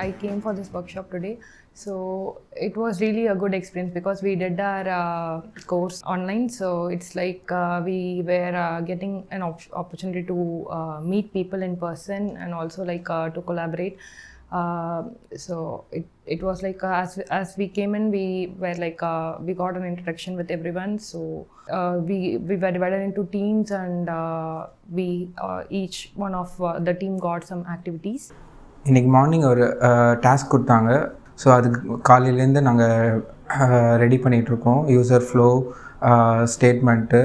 I came for this workshop today. So it was really a good experience because we did our course online. So it's like we were getting an opportunity to meet people in person and also like to collaborate. So it was like as we came in, we were like we got an introduction with everyone. So we were divided into teams, and we each one of the team got some activities. இன்றைக்கி morning ஒரு task கொடுத்தாங்க. So அதுக்கு காலையிலேருந்து நாங்கள் ready பண்ணிகிட்ருக்கோம். User flow, statement,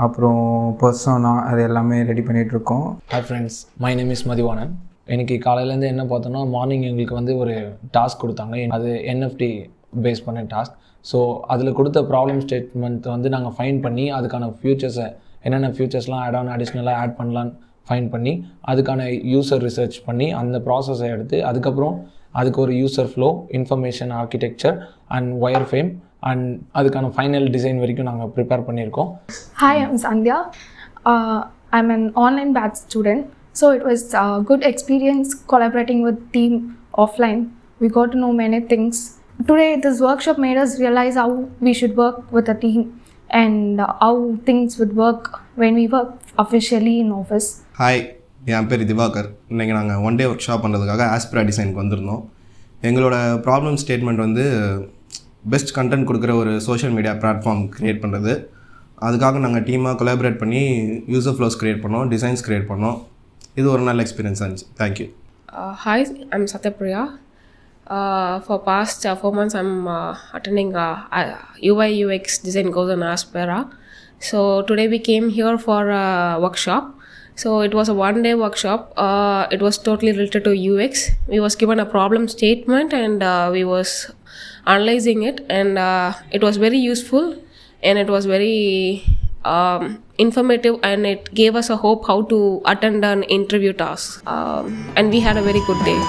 அப்புறம் persona, அது எல்லாமே ரெடி பண்ணிகிட்ருக்கோம். Hi friends, my name is Mathivanan. இன்றைக்கி காலையிலேருந்து என்ன பார்த்தோன்னா, மார்னிங் எங்களுக்கு வந்து ஒரு டாஸ்க் கொடுத்தாங்க. அது என்எஃப்டி பேஸ் பண்ண டாஸ்க். ஸோ அதில் கொடுத்த ப்ராப்ளம் ஸ்டேட்மெண்ட் வந்து நாங்கள் ஃபைண்ட் பண்ணி அதுக்கான ஃபியூச்சர்ஸை என்னென்ன ஃபியூச்சர்ஸ்லாம் அடிஷ்னலாக ஆட் பண்ணலான்னு ஃபைண்ட் பண்ணி அதுக்கான யூசர் ரிசர்ச் பண்ணி அந்த ப்ராசஸை எடுத்து அதுக்கப்புறம் அதுக்கு ஒரு user flow, information architecture and wire frame and அதுக்கான ஃபைனல் டிசைன் வரைக்கும் நாங்கள் ப்ரிப்பேர் பண்ணியிருக்கோம். Hi, I'm Sandhya. I'm an online batch student. So it was a good experience collaborating with team offline. We got to know many things. Today this workshop made us realize how we should work with a team and how things would work when we work officially in office. Hi, என் பேர் திவாகர். இன்றைக்கி நாங்கள் one day work shop பண்ணுறதுக்காக ஆஸ்பிரா டிசைனுக்கு வந்திருந்தோம். எங்களோட problem statement வந்து best content கொடுக்குற ஒரு சோஷியல் மீடியா பிளாட்ஃபார்ம் க்ரியேட் பண்ணுறது. அதுக்காக நாங்கள் டீமாக கொலாபரேட் பண்ணி யூசர் ஃப்ளோஸ் க்ரியேட் பண்ணோம், டிசைன்ஸ் க்ரியேட் பண்ணோம். இது ஒரு நல்ல எக்ஸ்பீரியன்ஸ் இருந்துச்சு. Thank you. Hi, I'm Satyapriya. For past 4 months, I'm attending UI UX design course in Aspira. So today we came here for a workshop. So it was a one-day workshop. It was totally related to UX. We was given a problem statement and we was analyzing it, and it was very useful and it was very informative, and it gave us a hope how to attend an interview task. And we had a very good day.